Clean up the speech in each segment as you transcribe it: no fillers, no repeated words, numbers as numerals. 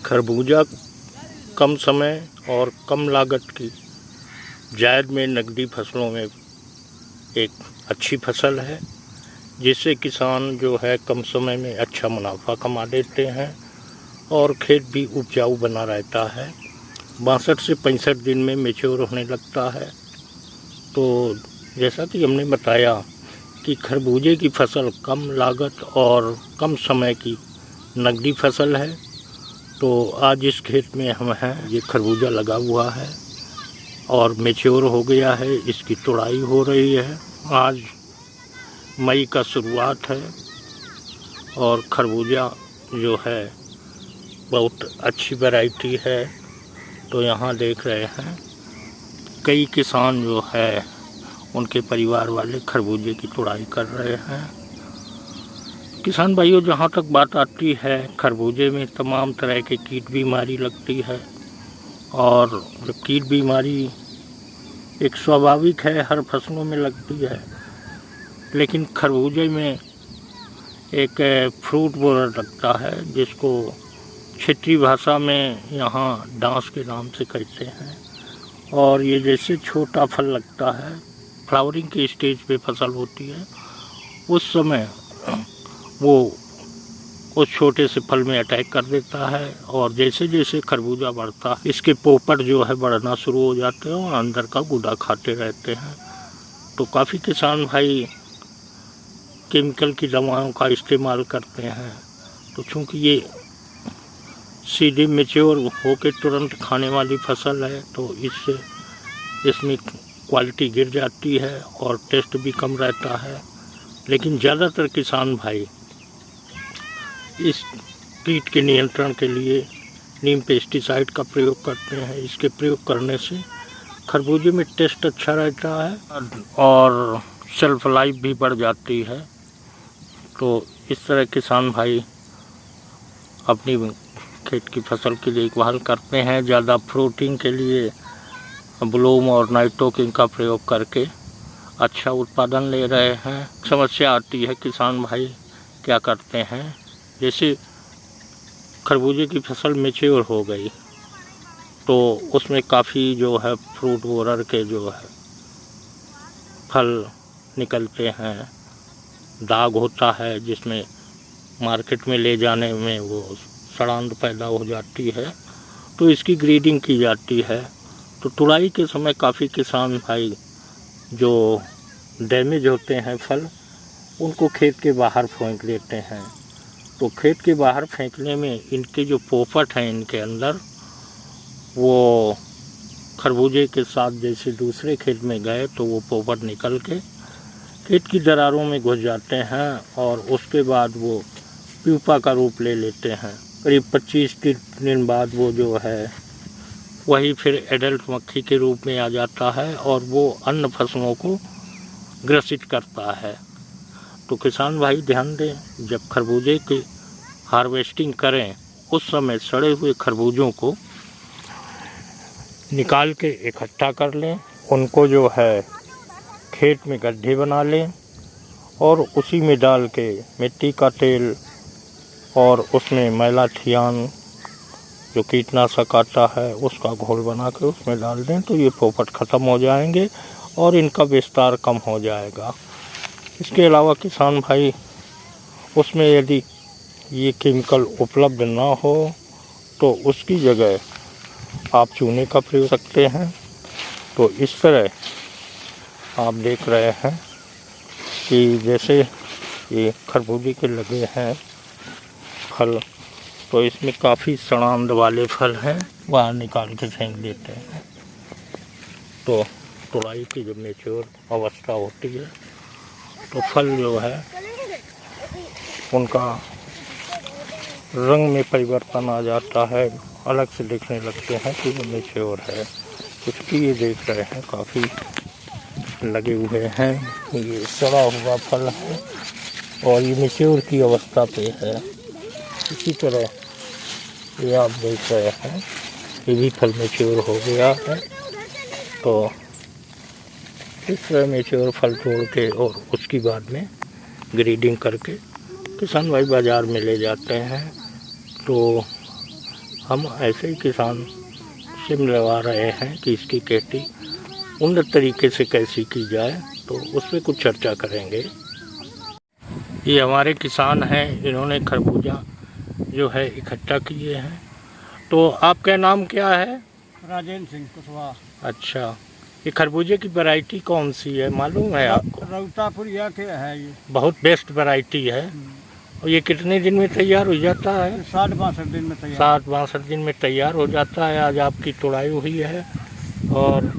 खरबूजा कम समय और कम लागत की जायद में नकदी फसलों में एक अच्छी फसल है, जिससे किसान जो है कम समय में अच्छा मुनाफा कमा लेते हैं और खेत भी उपजाऊ बना रहता है। 62 से 65 दिन में मैच्योर होने लगता है। तो जैसा कि हमने बताया कि खरबूजे की फसल कम लागत और कम समय की नकदी फसल है। तो आज इस खेत में हम हैं, ये खरबूजा लगा हुआ है और मैच्योर हो गया है, इसकी तुड़ाई हो रही है। आज मई का शुरुआत है और खरबूजा जो है बहुत अच्छी वैरायटी है। तो यहाँ देख रहे हैं कई किसान जो है उनके परिवार वाले खरबूजे की तुड़ाई कर रहे हैं। किसान भाइयों, जहाँ तक बात आती है, खरबूजे में तमाम तरह के कीट बीमारी लगती है और जो कीट बीमारी एक स्वाभाविक है, हर फसलों में लगती है, लेकिन खरबूजे में एक फ्रूट बोरर लगता है जिसको क्षेत्रीय भाषा में यहाँ डांस के नाम से कहते हैं। और ये जैसे छोटा फल लगता है, फ्लावरिंग की स्टेज पे फसल होती है, उस समय वो उस छोटे से फल में अटैक कर देता है और जैसे जैसे खरबूजा बढ़ता है इसके पोपट जो है बढ़ना शुरू हो जाते हैं और अंदर का गूदा खाते रहते हैं। तो काफ़ी किसान भाई केमिकल की दवाओं का इस्तेमाल करते हैं। तो चूँकि ये सीधे मैच्योर होकर तुरंत खाने वाली फसल है, तो इसमें क्वालिटी गिर जाती है और टेस्ट भी कम रहता है। लेकिन ज़्यादातर किसान भाई इस कीट के नियंत्रण के लिए नीम पेस्टिसाइड का प्रयोग करते हैं। इसके प्रयोग करने से खरबूजे में टेस्ट अच्छा रहता है और शेल्फ लाइफ भी बढ़ जाती है। तो इस तरह किसान भाई अपनी खेत की फसल की देखभाल करते हैं। ज़्यादा फ्रूटिंग के लिए ब्लूम और नाइट्रोकिंग का प्रयोग करके अच्छा उत्पादन ले रहे हैं। समस्या आती है, किसान भाई क्या करते हैं, जैसे खरबूजे की फसल मैच्योर हो गई तो उसमें काफ़ी जो है फ्रूट बोरर के जो है फल निकलते हैं, दाग होता है जिसमें मार्केट में ले जाने में वो सड़ांध पैदा हो जाती है। तो इसकी ग्रेडिंग की जाती है। तो तुड़ाई के समय काफ़ी किसान भाई जो डैमेज होते हैं फल, उनको खेत के बाहर फेंक देते हैं। तो खेत के बाहर फेंकने में इनके जो पोपट हैं इनके अंदर, वो खरबूजे के साथ जैसे दूसरे खेत में गए तो वो पोपट निकल के खेत की दरारों में घुस जाते हैं और उसके बाद वो प्यूपा का रूप ले लेते हैं। करीब 25-30 दिन बाद वो जो है वही फिर एडल्ट मक्खी के रूप में आ जाता है और वो अन्य फसलों को ग्रसित करता है। तो किसान भाई ध्यान दें, जब खरबूजे की हार्वेस्टिंग करें उस समय सड़े हुए खरबूजों को निकाल के इकट्ठा कर लें, उनको जो है खेत में गड्ढे बना लें और उसी में डाल के मिट्टी का तेल और उसमें मैलाथियान जो कीटनाशक आता है उसका घोल बना के उसमें डाल दें तो ये पोपट ख़त्म हो जाएंगे और इनका विस्तार कम हो जाएगा। इसके अलावा किसान भाई उसमें यदि ये केमिकल उपलब्ध ना हो तो उसकी जगह आप चूने का प्रयोग कर सकते हैं। तो इस तरह आप देख रहे हैं कि जैसे ये खरबूजे के लगे हैं फल, तो इसमें काफ़ी सड़ांध वाले फल हैं, बाहर निकाल के फेंक देते हैं। तो तुड़ाई की जब मैच्योर अवस्था होती है तो फल जो है उनका रंग में परिवर्तन आ जाता है, अलग से दिखने लगते हैं कि वो मैच्योर है। इसकी ये देख रहे हैं काफ़ी लगे हुए हैं, ये सड़ा हुआ फल है और ये मैच्योर की अवस्था पे है। इसी तरह ये आप देख रहे हैं ये भी फल मैच्योर हो गया है। तो इस तरह मैच्योर फल तोड़ के और उसकी बाद में ग्रेडिंग करके किसान भाई बाज़ार में ले जाते हैं। तो हम ऐसे ही किसान से मिलवा रहे हैं कि इसकी खेती उन्नत तरीके से कैसी की जाए, तो उस पर कुछ चर्चा करेंगे। ये हमारे किसान हैं, इन्होंने खरबूजा जो है इकट्ठा किए हैं। तो आपका नाम क्या है? राजेंद्र सिंह कुशवाहा। अच्छा, ये खरबूजे की वैरायटी कौन सी है, मालूम है आपको? रौतापुरिया के है ये। बहुत बेस्ट वैरायटी है। और ये कितने दिन में तैयार हो जाता है? 60-62 दिन में तैयार। 60-62 दिन में तैयार हो जाता है। आज आपकी तुड़ाई हुई है और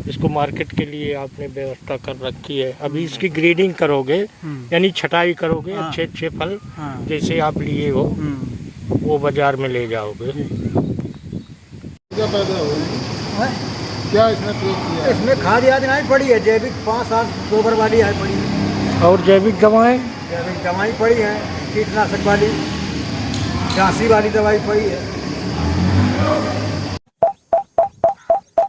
इसको मार्केट के लिए आपने व्यवस्था कर रखी है। अभी इसकी ग्रेडिंग करोगे, यानी छटाई करोगे। हाँ। अच्छे फल हाँ। जैसे आप लिए हो वो बाजार में ले जाओगे। क्या पैदा हो है? क्या इसमें प्रयोग किया? इसमें खाद आदि नहीं पड़ी है, जैविक 5-7 गोबर वाली है पड़ी है। और जैविक दवाएं? जैविक दवाई पड़ी है, कीटनाशक वाली, झांसी वाली दवाई पड़ी है।